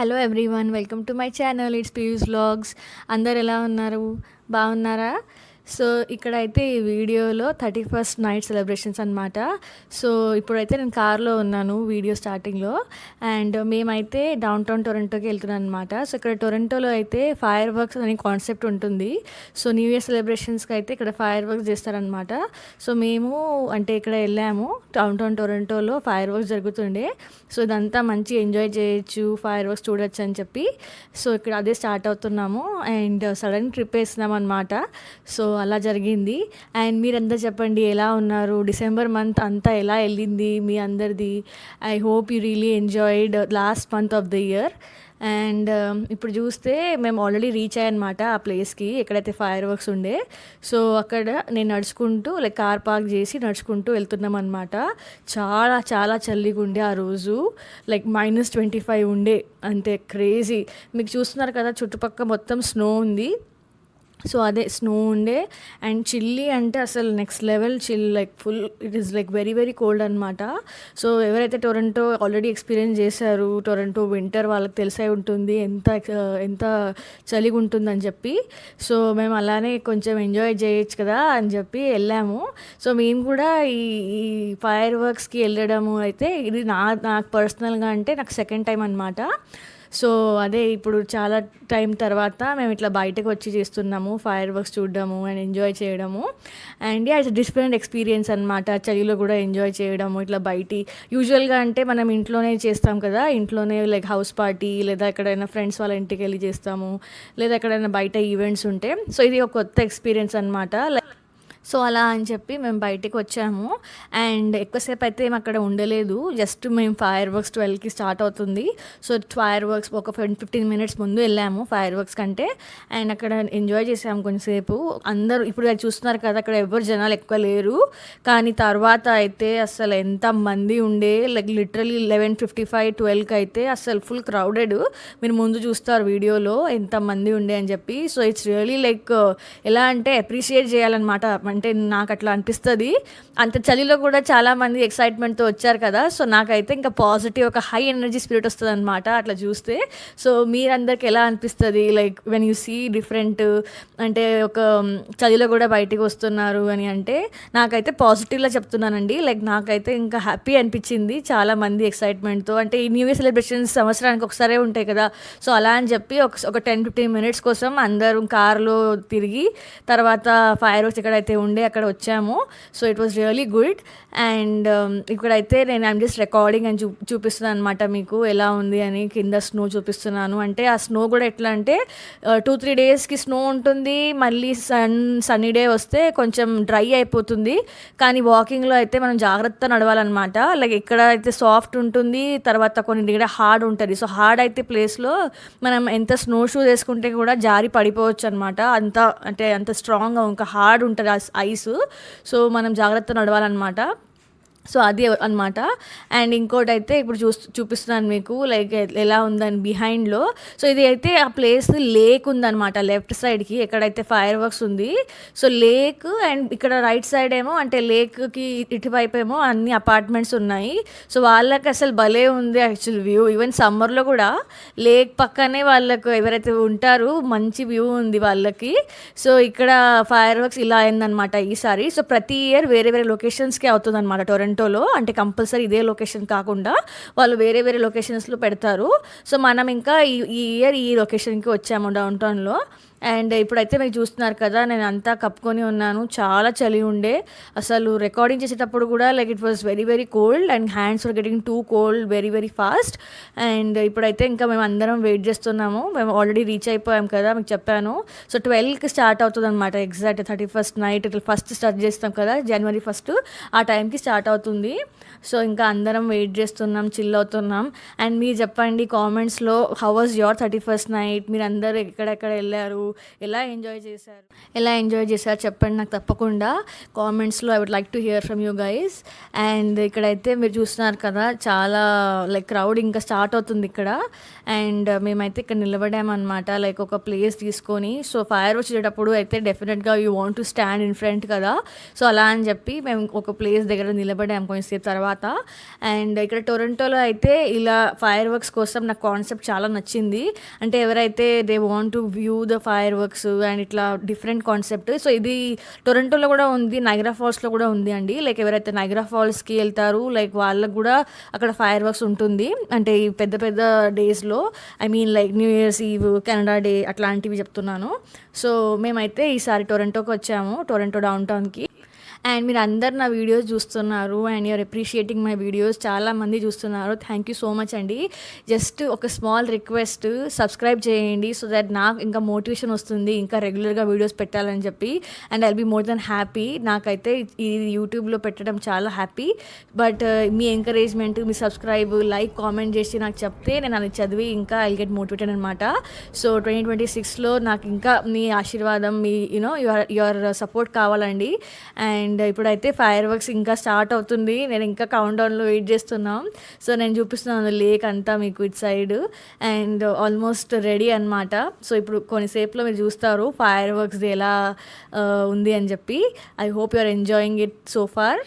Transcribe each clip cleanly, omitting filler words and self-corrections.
Hello everyone, welcome to my channel. It's Piyu's vlogs. అందరు ఎలా ఉన్నారు? బాగున్నారా? సో ఇక్కడైతే ఈ వీడియోలో 31st నైట్ సెలబ్రేషన్స్ అనమాట. సో ఇప్పుడైతే నేను కార్లో ఉన్నాను వీడియో స్టార్టింగ్లో. అండ్ మేమైతే డౌన్ టౌన్ టొరంటోకి వెళ్తున్నాను అనమాట. సో ఇక్కడ టొరంటోలో అయితే ఫైర్ వర్క్స్ అనే కాన్సెప్ట్ ఉంటుంది. సో న్యూ ఇయర్ సెలబ్రేషన్స్కి అయితే ఇక్కడ ఫైర్ వర్క్స్ చేస్తారనమాట. సో మేము అంటే ఇక్కడ వెళ్ళాము, డౌన్ టౌన్ టొరంటోలో ఫైర్ వర్క్స్ జరుగుతుండే. సో ఇదంతా మంచి ఎంజాయ్ చేయొచ్చు, ఫైర్ వర్క్స్ చూడొచ్చు అని చెప్పి సో ఇక్కడ అదే స్టార్ట్ అవుతున్నాము. అండ్ సడన్ ట్రిప్ వేస్తున్నాం అనమాట. సో అలా జరిగింది. అండ్ మీరంతా చెప్పండి, ఎలా ఉన్నారు? డిసెంబర్ మంత్ అంతా ఎలా వెళ్ళింది మీ అందరిది? I hope you really enjoyed last month of the year. And ఇప్పుడు చూస్తే మేము ఆల్రెడీ రీచ్ అయ్యానమాట ఆ ప్లేస్కి ఎక్కడైతే ఫైర్ వర్క్స్ ఉండే. సో అక్కడ నేను నడుచుకుంటూ కార్ పార్క్ చేసి నడుచుకుంటూ వెళ్తున్నాం అనమాట. చాలా చాలా చల్లిగా ఉండే ఆ రోజు, -25 ఉండే, అంతే క్రేజీ. మీకు చూస్తున్నారు కదా చుట్టుపక్కల మొత్తం స్నో ఉంది. సో అదే స్నో ఉండే. అండ్ చిల్లీ అంటే అసలు next level chill, full it is very very cold అనమాట. సో ఎవరైతే టొరంటో ఆల్రెడీ ఎక్స్పీరియన్స్ చేశారు, టొరంటో వింటర్, వాళ్ళకి తెలిసే ఉంటుంది ఎంత ఎంత చలిగా ఉంటుందని చెప్పి. సో మేము అలానే కొంచెం ఎంజాయ్ చేయొచ్చు కదా అని చెప్పి వెళ్ళాము. సో మేము కూడా ఈ ఈ ఫైర్ వర్క్స్కి వెళ్ళడము అయితే ఇది నాకు పర్సనల్గా అంటే నాకు సెకండ్ టైం అనమాట. సో అదే ఇప్పుడు చాలా టైం తర్వాత మేము ఇట్లా బయటకు వచ్చి చేస్తున్నాము ఫైర్ వర్క్స్ చూడడము అండ్ ఎంజాయ్ చేయడము. అండ్ ఇట్స్ డిఫరెంట్ ఎక్స్పీరియన్స్ అనమాట. చలిలో కూడా ఎంజాయ్ చేయడము ఇట్లా బయటి. యూజువల్గా అంటే మనం ఇంట్లోనే చేస్తాం కదా, ఇంట్లోనే హౌస్ పార్టీ లేదా ఎక్కడైనా ఫ్రెండ్స్ వాళ్ళ ఇంటికి వెళ్ళి చేస్తాము, లేదా ఎక్కడైనా బయట ఈవెంట్స్ ఉంటే. సో ఇది ఒక కొత్త ఎక్స్పీరియన్స్ అనమాట. సో అలా అని చెప్పి మేము బయటికి వచ్చాము. అండ్ ఎక్కువసేపు అయితే మేము అక్కడ ఉండలేదు. జస్ట్ మేము ఫైర్ వర్క్స్ 12కి స్టార్ట్ అవుతుంది. సో ఫైర్ వర్క్స్ ఒక 15 మినిట్స్ ముందు వెళ్ళాము ఫైర్ వర్క్స్ కంటే. అండ్ అక్కడ ఎంజాయ్ చేసాము కొంచెంసేపు. అందరూ ఇప్పుడు అది చూస్తున్నారు కదా, అక్కడ ఎవరు జనాలు ఎక్కువ లేరు. కానీ తర్వాత అయితే అసలు ఎంత మంది ఉండే, లిటరలీ 11:55 12కి అయితే అసలు ఫుల్ క్రౌడెడ్. మీరు ముందు చూస్తారు వీడియోలో ఎంత మంది ఉండే అని చెప్పి. సో ఇట్స్ రియలీ ఎలా అంటే అప్రిషియేట్ చేయాలన్నమాట. అంటే నాకు అట్లా అనిపిస్తుంది. అంత చలిలో కూడా చాలామంది ఎక్సైట్మెంట్తో వచ్చారు కదా. సో నాకైతే ఇంకా పాజిటివ్, ఒక హై ఎనర్జీ స్పిరిట్ వస్తుంది అనమాట అట్లా చూస్తే. సో మీరందరికి ఎలా అనిపిస్తుంది వెన్ యూ సీ డిఫరెంట్, అంటే ఒక చలిలో కూడా బయటికి వస్తున్నారు అని అంటే? నాకైతే పాజిటివ్గా చెప్తున్నానండి. నాకైతే ఇంకా హ్యాపీ అనిపించింది చాలామంది ఎక్సైట్మెంట్తో. అంటే ఈ న్యూ ఇయర్ సెలబ్రేషన్స్ సంవత్సరానికి ఒకసారే ఉంటాయి కదా. సో అలా అని చెప్పి ఒక 10-15 మినిట్స్ కోసం అందరూ కార్లో తిరిగి తర్వాత ఫైర్ వర్క్స్ ఎక్కడైతే ఉండే అక్కడ వచ్చాము. So it was really good. And ఇక్కడైతే ఐమ్ జస్ట్ రికార్డింగ్ అని చూపిస్తున్నాను అనమాట మీకు ఎలా ఉంది అని. కింద స్నో చూపిస్తున్నాను. అంటే ఆ స్నో కూడా ఎట్లా అంటే 2-3 డేస్కి స్నో ఉంటుంది, మళ్ళీ సన్నీ డే వస్తే కొంచెం డ్రై అయిపోతుంది. కానీ వాకింగ్లో అయితే మనం జాగ్రత్త నడవాలన్నమాట. ఇక్కడ అయితే సాఫ్ట్ ఉంటుంది, తర్వాత కొన్ని దగ్గర హార్డ్ ఉంటుంది. సో హార్డ్ అయితే ప్లేస్లో మనం ఎంత స్నో షూస్ వేసుకుంటే కూడా జారి పడిపోవచ్చు అనమాట. అంత స్ట్రాంగ్గా ఇంకా హార్డ్ ఉంటుంది ఐస్. సో మనం జాగ్రత్త నడవాలన్నమాట. సో అది అనమాట. అండ్ ఇంకోటి అయితే ఇప్పుడు చూపిస్తున్నాను మీకు ఎలా ఉందని బిహైండ్లో. సో ఇది అయితే ఆ ప్లేస్ లేక్ ఉందన్నమాట లెఫ్ట్ సైడ్కి ఎక్కడైతే ఫైర్ వర్క్స్ ఉంది. సో లేక్ అండ్ ఇక్కడ రైట్ సైడ్ ఏమో అంటే లేక్కి ఇటువైపు ఏమో అన్ని అపార్ట్మెంట్స్ ఉన్నాయి. సో వాళ్ళకి అసలు భలే ఉంది యాక్చువల్ వ్యూ. ఈవెన్ సమ్మర్లో కూడా లేక్ పక్కనే వాళ్ళకు ఎవరైతే ఉంటారో మంచి వ్యూ ఉంది వాళ్ళకి. సో ఇక్కడ ఫైర్ వర్క్స్ ఇలా అయిందనమాట ఈసారి. సో ప్రతి ఇయర్ వేరే వేరే లొకేషన్స్కి అవుతుంది అనమాట టొరంటోలో. అంటే కంపల్సరీ ఇదే లొకేషన్ కాకుండా వాళ్ళు వేరే వేరే లొకేషన్స్లో పెడతారు. సో మనం ఇంకా ఈ ఇయర్ ఈ లొకేషన్కి వచ్చాము డౌన్ టౌన్లో. అండ్ ఇప్పుడైతే మీరు చూస్తున్నారు కదా, నేను అంతా కప్పుకొని ఉన్నాను. చాలా చలి ఉండే. అసలు రికార్డింగ్ చేసేటప్పుడు కూడా it was very very cold and hands were getting two cold very very fast. And ఇప్పుడైతే ఇంకా మేము అందరం వెయిట్ చేస్తున్నాము. మేము ఆల్రెడీ రీచ్ అయిపోయాం కదా, మీకు చెప్పాను. సో 12కి స్టార్ట్ అవుతుంది అనమాట. ఎగ్జాక్ట్ 31st నైట్ ఇట్లా ఫస్ట్ స్టార్ట్ చేస్తాం కదా, January 1st ఆ టైంకి స్టార్ట్ అవుతుంది. సో ఇంకా అందరం వెయిట్ చేస్తున్నాం, చిల్ అవుతున్నాం. అండ్ మీరు చెప్పండి కామెంట్స్లో, how was your 31st night? మీరు అందరూ ఎక్కడెక్కడ వెళ్ళారు? ఎలా ఎంజాయ్ చేశారు చెప్పండి నాకు తప్పకుండా కామెంట్స్లో. I would like to hear from you guys. And ఇక్కడైతే మీరు చూస్తున్నారు కదా, చాలా లైక్ క్రౌడ్ ఇంకా స్టార్ట్ అవుతుంది ఇక్కడ. అండ్ మేమైతే ఇక్కడ నిలబడామన్నమాట, లైక్ ఒక ప్లేస్ తీసుకొని. సో ఫైర్ వచ్చేటప్పుడు అయితే డెఫినెట్గా you want to stand in front కదా, సో అలా అని చెప్పి మేము ఒక ప్లేస్ దగ్గర నిలబడాము కొంచెంసేపు తర్వాత. అండ్ ఇక్కడ టొరంటోలో అయితే ఇలా ఫైర్ వర్క్స్ కోసం నాకు కాన్సెప్ట్ చాలా నచ్చింది. అంటే ఎవరైతే they want to view the fire works and ఇట్లా డిఫరెంట్ కాన్సెప్ట్. సో ఇది టొరంటోలో కూడా ఉంది, నైగ్రా ఫాల్స్లో కూడా ఉంది అండి. లైక్ ఎవరైతే నైగ్రా ఫాల్స్కి వెళ్తారు లైక్ వాళ్ళకు కూడా అక్కడ ఫైర్ వర్క్స్ ఉంటుంది. అంటే ఈ పెద్ద పెద్ద డేస్లో, I mean like new years eve, Canada day అట్లాంటివి చెప్తున్నాను. సో మేమైతే ఈసారి టొరంటోకి వచ్చాము, టొరంటో డౌన్ టౌన్కి. అండ్ మీరు అందరు నా వీడియోస్ చూస్తున్నారు and you're appreciating my videos, చాలామంది చూస్తున్నారు. థ్యాంక్ యూ సో మచ్ అండి. జస్ట్ ఒక స్మాల్ రిక్వెస్ట్, సబ్స్క్రైబ్ చేయండి సో దట్ నాకు ఇంకా మోటివేషన్ వస్తుంది ఇంకా రెగ్యులర్గా వీడియోస్ పెట్టాలని చెప్పి. And I'll be more than happy. నాకైతే ఇది యూట్యూబ్లో పెట్టడం చాలా హ్యాపీ. బట్ మీ ఎంకరేజ్మెంట్, మీ సబ్స్క్రైబ్, లైక్, కామెంట్ చేసి నాకు చెప్తే నేను అది చదివి ఇంకా ఐల్ గెట్ మోటివేటెడ్ అనమాట. సో 2026లో నాకు ఇంకా మీ ఆశీర్వాదం, మీ యువర్ సపోర్ట్ కావాలండి. అండ్ ఇప్పుడైతే ఫైర్ వర్క్స్ ఇంకా స్టార్ట్ అవుతుంది, నేను ఇంకా కౌంట్ డౌన్లో వెయిట్ చేస్తున్నాం. సో నేను చూపిస్తున్నాను లేక్ అంతా మీకు ఇటు సైడ్, అండ్ ఆల్మోస్ట్ రెడీ అనమాట. సో ఇప్పుడు కొన్నిసేపులో మీరు చూస్తారు ఫైర్ వర్క్స్ ఎలా ఉంది అని చెప్పి. I hope you are enjoying it so far.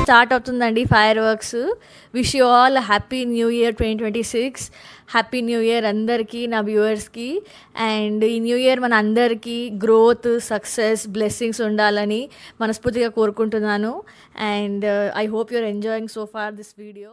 Start అవుతుందండి fireworks. Wish you all happy new year 2026. Happy new year అందరికీ, నా వ్యూవర్స్కి. అండ్ ఈ న్యూ ఇయర్ మన అందరికీ గ్రోత్, సక్సెస్, బ్లెస్సింగ్స్ ఉండాలని మనస్ఫూర్తిగా కోరుకుంటున్నాను. And I hope you're enjoying so far this video.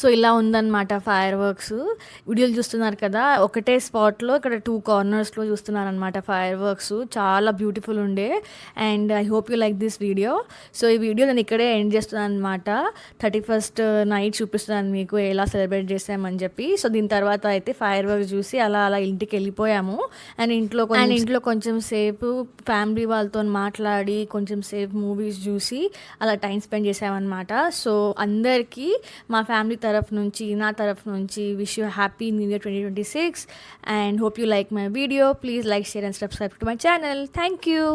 So ఇలా ఉందన్నమాట ఫైర్ వర్క్స్. వీడియోలు చూస్తున్నారు కదా, ఒకటే స్పాట్లో ఇక్కడ 2 కార్నర్స్లో చూస్తున్నారనమాట ఫైర్ వర్క్స్. చాలా బ్యూటిఫుల్ ఉండే. And I hope you like this video. So ఈ వీడియో నేను ఇక్కడే ఎండ్ చేస్తున్నాను అనమాట. 31st నైట్ చూపిస్తున్నాను మీకు ఎలా సెలబ్రేట్ చేసామని చెప్పి. సో దీని తర్వాత అయితే ఫైర్ వర్క్స్ చూసి అలా అలా ఇంటికి వెళ్ళిపోయాము. అండ్ ఇంట్లో కొంచెం సేపు ఫ్యామిలీ వాళ్ళతో మాట్లాడి కొంచెం సేపు మూవీస్ చూసి అలా టైం స్పెండ్ చేసామన్నమాట. సో అందరికీ మా ఫ్యామిలీ తరఫు నుంచి, నా తరఫు నుంచి wish you happy new year 2026 and hope you like my video. Please like, share and subscribe to my channel. Thank you.